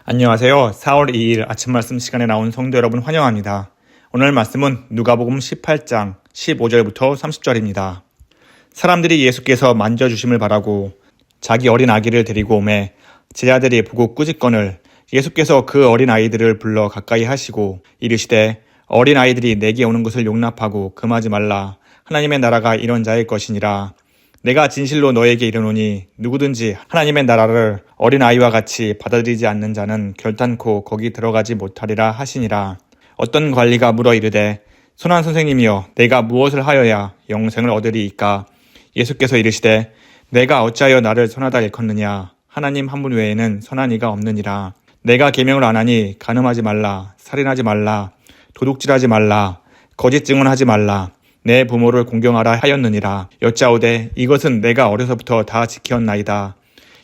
안녕하세요. 4월 2일 아침 말씀 시간에 나온 성도 여러분 환영합니다. 오늘 말씀은 누가복음 18장 15절부터 30절입니다. 사람들이 예수께서 만져주심을 바라고 자기 어린 아기를 데리고 오매 제자들이 보고 꾸짖거늘 예수께서 그 어린 아이들을 불러 가까이 하시고 이르시되 어린 아이들이 내게 오는 것을 용납하고 금하지 말라. 하나님의 나라가 이런 자의 것이니라. 내가 진실로 너에게 이르노니 누구든지 하나님의 나라를 어린아이와 같이 받아들이지 않는 자는 결단코 거기 들어가지 못하리라 하시니라. 어떤 관리가 물어 이르되 선한 선생님이여 내가 무엇을 하여야 영생을 얻으리이까. 예수께서 이르시되 내가 어찌하여 나를 선하다 일컫느냐. 하나님 한 분 외에는 선한 이가 없느니라. 내가 계명을 안 하니 간음하지 말라, 살인하지 말라, 도둑질하지 말라, 거짓 증언하지 말라, 내 부모를 공경하라 하였느니라. 여짜오되 이것은 내가 어려서부터 다 지켰나이다.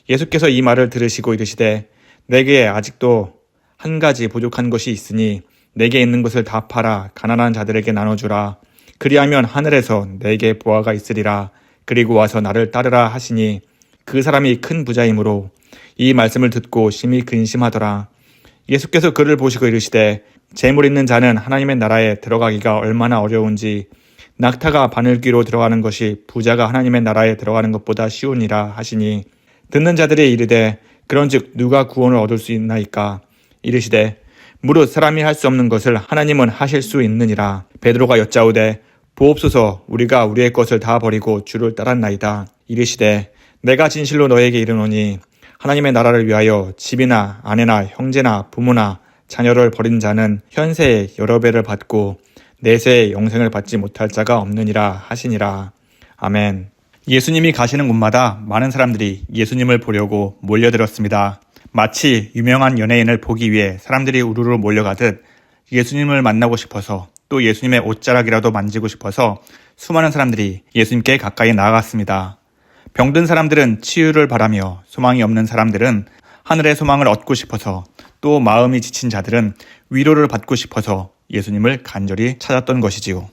예수께서 이 말을 들으시고 이르시되 내게 아직도 한 가지 부족한 것이 있으니 내게 있는 것을 다 팔아 가난한 자들에게 나눠주라. 그리하면 하늘에서 내게 보화가 있으리라. 그리고 와서 나를 따르라 하시니 그 사람이 큰 부자이므로 이 말씀을 듣고 심히 근심하더라. 예수께서 그를 보시고 이르시되 재물 있는 자는 하나님의 나라에 들어가기가 얼마나 어려운지 낙타가 바늘귀로 들어가는 것이 부자가 하나님의 나라에 들어가는 것보다 쉬우니라 하시니 듣는 자들이 이르되 그런즉 누가 구원을 얻을 수 있나이까. 이르시되 무릇 사람이 할 수 없는 것을 하나님은 하실 수 있느니라. 베드로가 여짜오되 보옵소서 우리가 우리의 것을 다 버리고 주를 따랐나이다. 이르시되 내가 진실로 너에게 이르노니 하나님의 나라를 위하여 집이나 아내나 형제나 부모나 자녀를 버린 자는 현세에 여러 배를 받고 내세에 영생을 받지 못할 자가 없느니라 하시니라. 아멘. 예수님이 가시는 곳마다 많은 사람들이 예수님을 보려고 몰려들었습니다. 마치 유명한 연예인을 보기 위해 사람들이 우르르 몰려가듯 예수님을 만나고 싶어서 또 예수님의 옷자락이라도 만지고 싶어서 수많은 사람들이 예수님께 가까이 나아갔습니다. 병든 사람들은 치유를 바라며 소망이 없는 사람들은 하늘의 소망을 얻고 싶어서 또 마음이 지친 자들은 위로를 받고 싶어서 예수님을 간절히 찾았던 것이지요.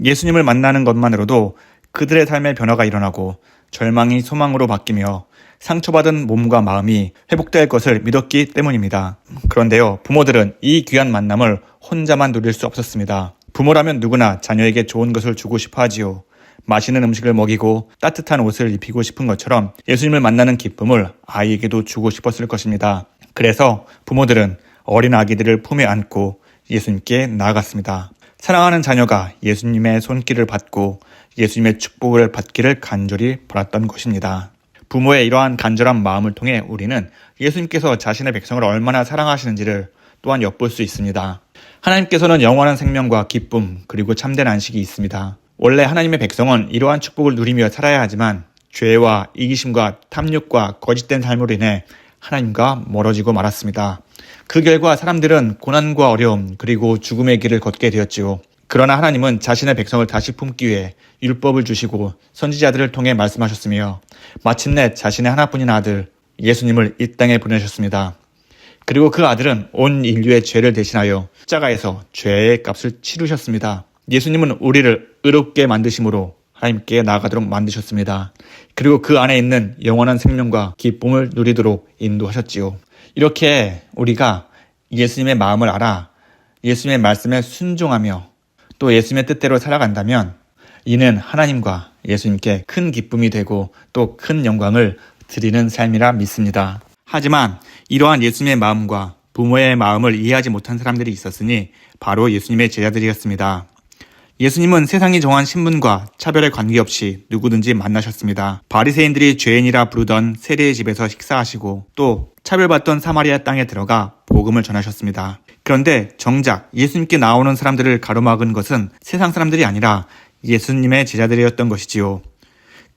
예수님을 만나는 것만으로도 그들의 삶의 변화가 일어나고 절망이 소망으로 바뀌며 상처받은 몸과 마음이 회복될 것을 믿었기 때문입니다. 그런데요, 부모들은 이 귀한 만남을 혼자만 누릴 수 없었습니다. 부모라면 누구나 자녀에게 좋은 것을 주고 싶어 하지요. 맛있는 음식을 먹이고 따뜻한 옷을 입히고 싶은 것처럼 예수님을 만나는 기쁨을 아이에게도 주고 싶었을 것입니다. 그래서 부모들은 어린 아기들을 품에 안고 예수님께 나아갔습니다. 사랑하는 자녀가 예수님의 손길을 받고 예수님의 축복을 받기를 간절히 바랐던 것입니다. 부모의 이러한 간절한 마음을 통해 우리는 예수님께서 자신의 백성을 얼마나 사랑하시는지를 또한 엿볼 수 있습니다. 하나님께서는 영원한 생명과 기쁨 그리고 참된 안식이 있습니다. 원래 하나님의 백성은 이러한 축복을 누리며 살아야 하지만 죄와 이기심과 탐욕과 거짓된 삶으로 인해 하나님과 멀어지고 말았습니다. 그 결과 사람들은 고난과 어려움 그리고 죽음의 길을 걷게 되었지요. 그러나 하나님은 자신의 백성을 다시 품기 위해 율법을 주시고 선지자들을 통해 말씀하셨으며 마침내 자신의 하나뿐인 아들 예수님을 이 땅에 보내셨습니다. 그리고 그 아들은 온 인류의 죄를 대신하여 십자가에서 죄의 값을 치르셨습니다. 예수님은 우리를 의롭게 만드심으로 하나님께 나아가도록 만드셨습니다. 그리고 그 안에 있는 영원한 생명과 기쁨을 누리도록 인도하셨지요. 이렇게 우리가 예수님의 마음을 알아 예수님의 말씀에 순종하며 또 예수님의 뜻대로 살아간다면 이는 하나님과 예수님께 큰 기쁨이 되고 또 큰 영광을 드리는 삶이라 믿습니다. 하지만 이러한 예수님의 마음과 부모의 마음을 이해하지 못한 사람들이 있었으니 바로 예수님의 제자들이었습니다. 예수님은 세상이 정한 신분과 차별에 관계없이 누구든지 만나셨습니다. 바리새인들이 죄인이라 부르던 세리의 집에서 식사하시고 또 차별받던 사마리아 땅에 들어가 복음을 전하셨습니다. 그런데 정작 예수님께 나오는 사람들을 가로막은 것은 세상 사람들이 아니라 예수님의 제자들이었던 것이지요.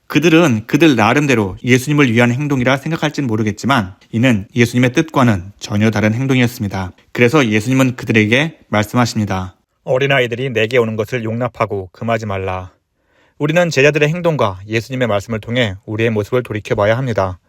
그들은 그들 나름대로 예수님을 위한 행동이라 생각할진 모르겠지만 이는 예수님의 뜻과는 전혀 다른 행동이었습니다. 그래서 예수님은 그들에게 말씀하십니다. 어린아이들이 내게 오는 것을 용납하고 금하지 말라. 우리는 제자들의 행동과 예수님의 말씀을 통해 우리의 모습을 돌이켜봐야 합니다.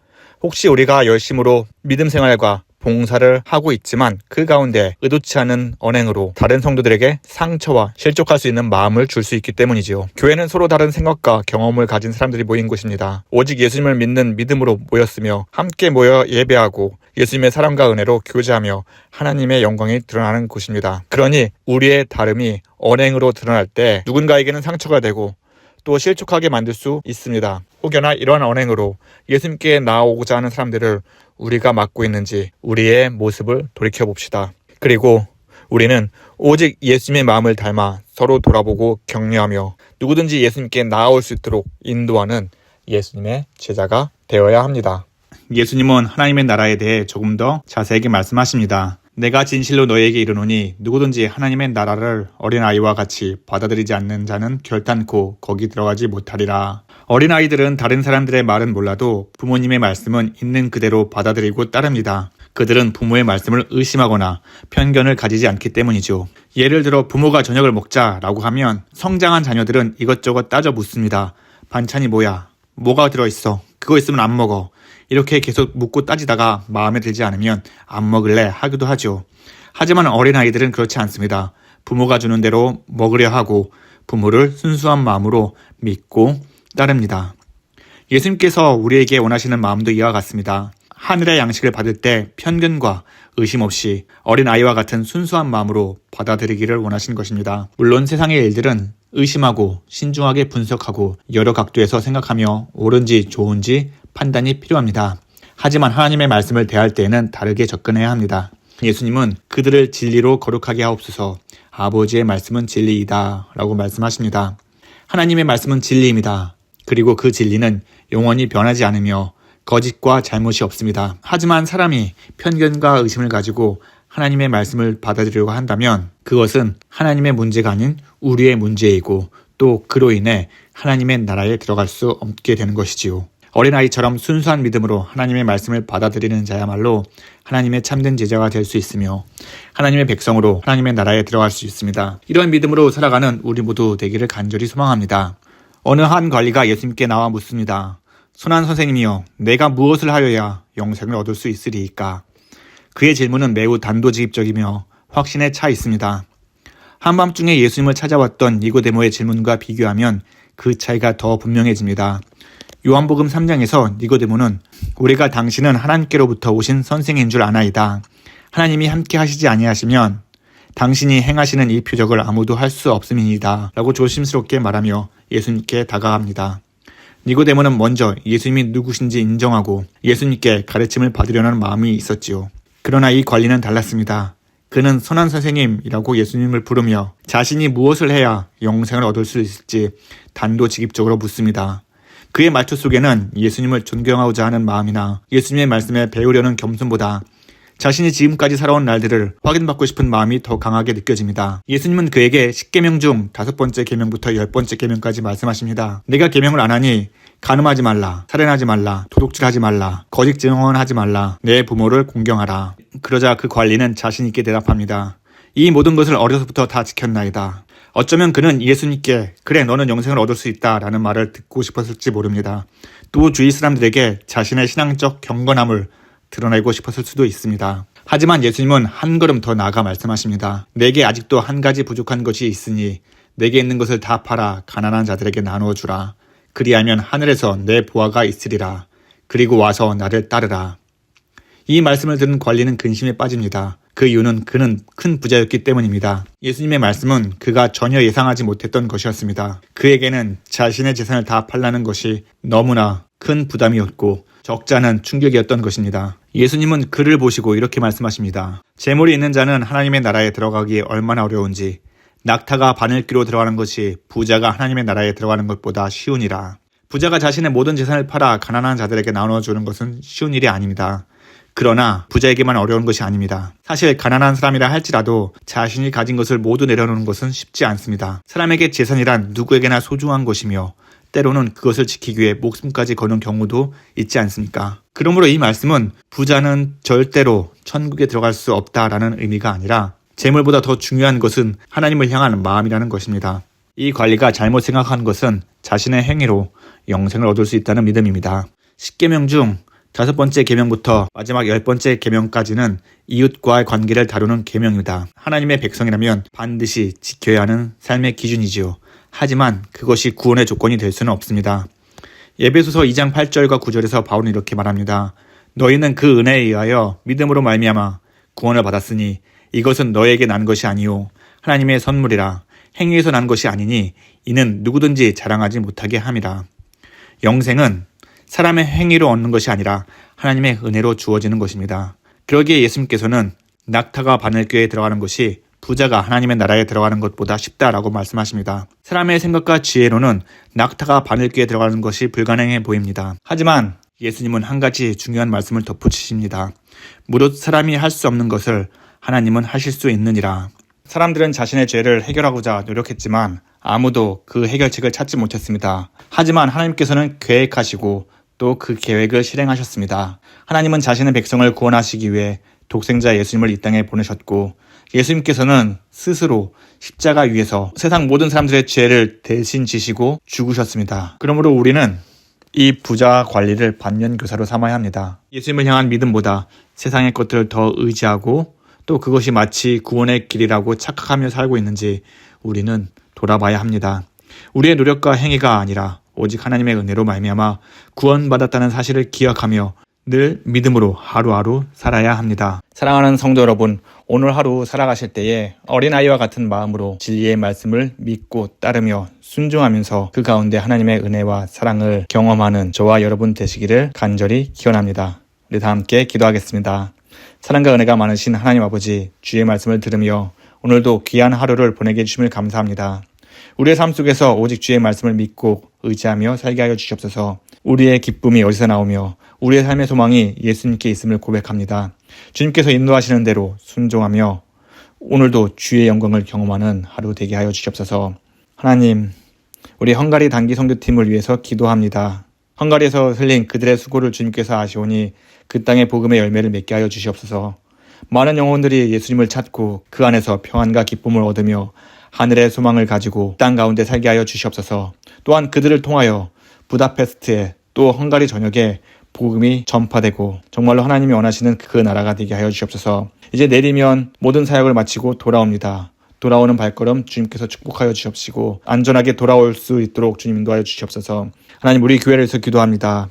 혹시 우리가 열심으로 믿음 생활과 봉사를 하고 있지만 그 가운데 의도치 않은 언행으로 다른 성도들에게 상처와 실족할 수 있는 마음을 줄 수 있기 때문이지요. 교회는 서로 다른 생각과 경험을 가진 사람들이 모인 곳입니다. 오직 예수님을 믿는 믿음으로 모였으며 함께 모여 예배하고 예수님의 사랑과 은혜로 교제하며 하나님의 영광이 드러나는 곳입니다. 그러니 우리의 다름이 언행으로 드러날 때 누군가에게는 상처가 되고 또 실족하게 만들 수 있습니다. 혹여나 이러한 언행으로 예수님께 나아오고자 하는 사람들을 우리가 맡고 있는지 우리의 모습을 돌이켜봅시다. 그리고 우리는 오직 예수님의 마음을 닮아 서로 돌아보고 격려하며 누구든지 예수님께 나아올 수 있도록 인도하는 예수님의 제자가 되어야 합니다. 예수님은 하나님의 나라에 대해 조금 더 자세하게 말씀하십니다. 내가 진실로 너희에게 이르노니 누구든지 하나님의 나라를 어린아이와 같이 받아들이지 않는 자는 결단코 거기 들어가지 못하리라. 어린아이들은 다른 사람들의 말은 몰라도 부모님의 말씀은 있는 그대로 받아들이고 따릅니다. 그들은 부모의 말씀을 의심하거나 편견을 가지지 않기 때문이죠. 예를 들어 부모가 저녁을 먹자라고 하면 성장한 자녀들은 이것저것 따져 묻습니다. 반찬이 뭐야? 뭐가 들어있어? 그거 있으면 안 먹어. 이렇게 계속 묻고 따지다가 마음에 들지 않으면 안 먹을래 하기도 하죠. 하지만 어린아이들은 그렇지 않습니다. 부모가 주는 대로 먹으려 하고 부모를 순수한 마음으로 믿고 따릅니다. 예수님께서 우리에게 원하시는 마음도 이와 같습니다. 하늘의 양식을 받을 때 편견과 의심 없이 어린아이와 같은 순수한 마음으로 받아들이기를 원하신 것입니다. 물론 세상의 일들은 의심하고 신중하게 분석하고 여러 각도에서 생각하며 옳은지 좋은지 판단이 필요합니다. 하지만 하나님의 말씀을 대할 때에는 다르게 접근해야 합니다. 예수님은 그들을 진리로 거룩하게 하옵소서. 아버지의 말씀은 진리이다 라고 말씀하십니다. 하나님의 말씀은 진리입니다. 그리고 그 진리는 영원히 변하지 않으며 거짓과 잘못이 없습니다. 하지만 사람이 편견과 의심을 가지고 하나님의 말씀을 받아들이려고 한다면 그것은 하나님의 문제가 아닌 우리의 문제이고 또 그로 인해 하나님의 나라에 들어갈 수 없게 되는 것이지요. 어린아이처럼 순수한 믿음으로 하나님의 말씀을 받아들이는 자야말로 하나님의 참된 제자가 될 수 있으며 하나님의 백성으로 하나님의 나라에 들어갈 수 있습니다. 이런 믿음으로 살아가는 우리 모두 되기를 간절히 소망합니다. 어느 한 관리가 예수님께 나와 묻습니다. 선한 선생님이여, 내가 무엇을 하여야 영생을 얻을 수 있으리이까? 그의 질문은 매우 단도직입적이며 확신에 차 있습니다. 한밤중에 예수님을 찾아왔던 니고데모의 질문과 비교하면 그 차이가 더 분명해집니다. 요한복음 3장에서 니고데모는 우리가 당신은 하나님께로부터 오신 선생인 줄 아나이다. 하나님이 함께 하시지 아니하시면 당신이 행하시는 이 표적을 아무도 할 수 없음이니이다 라고 조심스럽게 말하며 예수님께 다가갑니다. 니고데모는 먼저 예수님이 누구신지 인정하고 예수님께 가르침을 받으려는 마음이 있었지요. 그러나 이 관리는 달랐습니다. 그는 선한 선생님이라고 예수님을 부르며 자신이 무엇을 해야 영생을 얻을 수 있을지 단도직입적으로 묻습니다. 그의 말투 속에는 예수님을 존경하고자 하는 마음이나 예수님의 말씀에 배우려는 겸손보다 자신이 지금까지 살아온 날들을 확인받고 싶은 마음이 더 강하게 느껴집니다. 예수님은 그에게 10계명 중 5번째 계명부터 10번째 계명까지 말씀하십니다. 내가 계명을 안 하니 간음하지 말라, 살인하지 말라, 도둑질하지 말라, 거짓 증언하지 말라, 내 부모를 공경하라. 그러자 그 관리는 자신 있게 대답합니다. 이 모든 것을 어려서부터 다 지켰나이다. 어쩌면 그는 예수님께 그래 너는 영생을 얻을 수 있다 라는 말을 듣고 싶었을지 모릅니다. 또 주위 사람들에게 자신의 신앙적 경건함을 드러내고 싶었을 수도 있습니다. 하지만 예수님은 한 걸음 더 나아가 말씀하십니다. 내게 아직도 한 가지 부족한 것이 있으니 내게 있는 것을 다 팔아 가난한 자들에게 나누어 주라. 그리하면 하늘에서 내 보화가 있으리라. 그리고 와서 나를 따르라. 이 말씀을 들은 관리는 근심에 빠집니다. 그 이유는 그는 큰 부자였기 때문입니다. 예수님의 말씀은 그가 전혀 예상하지 못했던 것이었습니다. 그에게는 자신의 재산을 다 팔라는 것이 너무나 큰 부담이었고 적잖은 충격이었던 것입니다. 예수님은 그를 보시고 이렇게 말씀하십니다. 재물이 있는 자는 하나님의 나라에 들어가기 얼마나 어려운지 낙타가 바늘귀로 들어가는 것이 부자가 하나님의 나라에 들어가는 것보다 쉬우니라. 부자가 자신의 모든 재산을 팔아 가난한 자들에게 나눠주는 것은 쉬운 일이 아닙니다. 그러나 부자에게만 어려운 것이 아닙니다. 사실 가난한 사람이라 할지라도 자신이 가진 것을 모두 내려놓는 것은 쉽지 않습니다. 사람에게 재산이란 누구에게나 소중한 것이며 때로는 그것을 지키기 위해 목숨까지 거는 경우도 있지 않습니까? 그러므로 이 말씀은 부자는 절대로 천국에 들어갈 수 없다라는 의미가 아니라 재물보다 더 중요한 것은 하나님을 향하는 마음이라는 것입니다. 이 관리가 잘못 생각한 것은 자신의 행위로 영생을 얻을 수 있다는 믿음입니다. 10계명 중 5번째 계명부터 마지막 10번째 계명까지는 이웃과의 관계를 다루는 계명이다. 하나님의 백성이라면 반드시 지켜야 하는 삶의 기준이지요. 하지만 그것이 구원의 조건이 될 수는 없습니다. 에베소서 2장 8절과 9절에서 바울은 이렇게 말합니다. 너희는 그 은혜에 의하여 믿음으로 말미암아 구원을 받았으니 이것은 너에게 난 것이 아니요 하나님의 선물이라. 행위에서 난 것이 아니니 이는 누구든지 자랑하지 못하게 함이라. 영생은 사람의 행위로 얻는 것이 아니라 하나님의 은혜로 주어지는 것입니다. 그러기에 예수님께서는 낙타가 바늘귀에 들어가는 것이 부자가 하나님의 나라에 들어가는 것보다 쉽다라고 말씀하십니다. 사람의 생각과 지혜로는 낙타가 바늘귀에 들어가는 것이 불가능해 보입니다. 하지만 예수님은 한 가지 중요한 말씀을 덧붙이십니다. 무릇 사람이 할 수 없는 것을 하나님은 하실 수 있느니라. 사람들은 자신의 죄를 해결하고자 노력했지만 아무도 그 해결책을 찾지 못했습니다. 하지만 하나님께서는 계획하시고 또 그 계획을 실행하셨습니다. 하나님은 자신의 백성을 구원하시기 위해 독생자 예수님을 이 땅에 보내셨고 예수님께서는 스스로 십자가 위에서 세상 모든 사람들의 죄를 대신 지시고 죽으셨습니다. 그러므로 우리는 이 부자 관리를 반면교사로 삼아야 합니다. 예수님을 향한 믿음보다 세상의 것들을 더 의지하고 또 그것이 마치 구원의 길이라고 착각하며 살고 있는지 우리는 돌아봐야 합니다. 우리의 노력과 행위가 아니라 오직 하나님의 은혜로 말미암아 구원받았다는 사실을 기억하며 늘 믿음으로 하루하루 살아야 합니다. 사랑하는 성도 여러분, 오늘 하루 살아가실 때에 어린아이와 같은 마음으로 진리의 말씀을 믿고 따르며 순종하면서 그 가운데 하나님의 은혜와 사랑을 경험하는 저와 여러분 되시기를 간절히 기원합니다. 우리 다 함께 기도하겠습니다. 사랑과 은혜가 많으신 하나님 아버지, 주의 말씀을 들으며 오늘도 귀한 하루를 보내게 해주심을 감사합니다. 우리의 삶 속에서 오직 주의 말씀을 믿고 의지하며 살게 하여 주시옵소서. 우리의 기쁨이 어디서 나오며 우리의 삶의 소망이 예수님께 있음을 고백합니다. 주님께서 인도하시는 대로 순종하며 오늘도 주의 영광을 경험하는 하루 되게 하여 주시옵소서. 하나님, 우리 헝가리 단기 선교팀을 위해서 기도합니다. 헝가리에서 흘린 그들의 수고를 주님께서 아시오니 그 땅의 복음의 열매를 맺게 하여 주시옵소서. 많은 영혼들이 예수님을 찾고 그 안에서 평안과 기쁨을 얻으며 하늘의 소망을 가지고 땅 가운데 살게 하여 주시옵소서. 또한 그들을 통하여 부다페스트에 또 헝가리 전역에 복음이 전파되고 정말로 하나님이 원하시는 그 나라가 되게 하여 주시옵소서. 이제 내리면 모든 사역을 마치고 돌아옵니다. 돌아오는 발걸음 주님께서 축복하여 주시옵시고 안전하게 돌아올 수 있도록 주님 인도하여 주시옵소서. 하나님, 우리 교회를 위해서 기도합니다.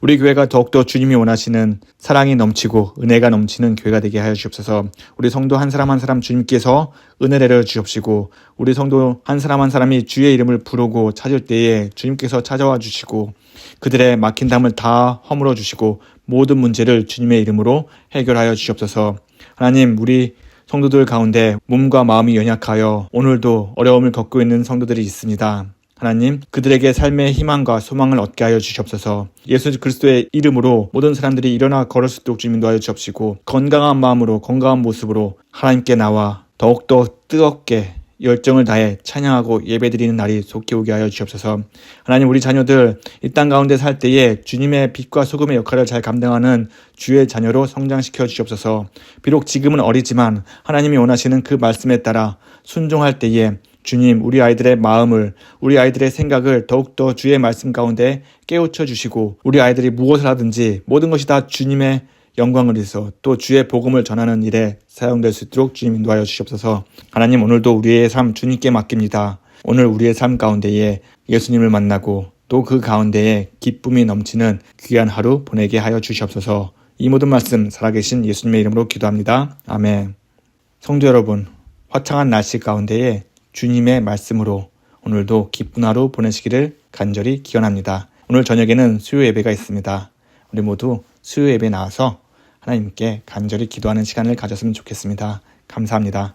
우리 교회가 더욱더 주님이 원하시는 사랑이 넘치고 은혜가 넘치는 교회가 되게 하여 주옵소서. 우리 성도 한 사람 한 사람 주님께서 은혜를 내려 주옵시고 우리 성도 한 사람 한 사람이 주의 이름을 부르고 찾을 때에 주님께서 찾아와 주시고 그들의 막힌 담을 다 허물어 주시고 모든 문제를 주님의 이름으로 해결하여 주시옵소서. 하나님, 우리 성도들 가운데 몸과 마음이 연약하여 오늘도 어려움을 겪고 있는 성도들이 있습니다. 하나님, 그들에게 삶의 희망과 소망을 얻게 하여 주시옵소서. 예수 그리스도의 이름으로 모든 사람들이 일어나 걸을 수 있도록 주님 인도하여 주옵시고 건강한 마음으로 건강한 모습으로 하나님께 나와 더욱더 뜨겁게 열정을 다해 찬양하고 예배드리는 날이 속히 오게 하여 주시옵소서. 하나님, 우리 자녀들 이 땅 가운데 살 때에 주님의 빛과 소금의 역할을 잘 감당하는 주의 자녀로 성장시켜 주시옵소서. 비록 지금은 어리지만 하나님이 원하시는 그 말씀에 따라 순종할 때에 주님, 우리 아이들의 마음을, 우리 아이들의 생각을 더욱더 주의 말씀 가운데 깨우쳐 주시고 우리 아이들이 무엇을 하든지 모든 것이 다 주님의 영광을 위해서 또 주의 복음을 전하는 일에 사용될 수 있도록 주님 인도하여 주시옵소서. 하나님, 오늘도 우리의 삶 주님께 맡깁니다. 오늘 우리의 삶 가운데에 예수님을 만나고 또 그 가운데에 기쁨이 넘치는 귀한 하루 보내게 하여 주시옵소서. 이 모든 말씀 살아계신 예수님의 이름으로 기도합니다. 아멘. 성도 여러분, 화창한 날씨 가운데에 주님의 말씀으로 오늘도 기쁜 하루 보내시기를 간절히 기원합니다. 오늘 저녁에는 수요 예배가 있습니다. 우리 모두 수요 예배에 나와서 하나님께 간절히 기도하는 시간을 가졌으면 좋겠습니다. 감사합니다.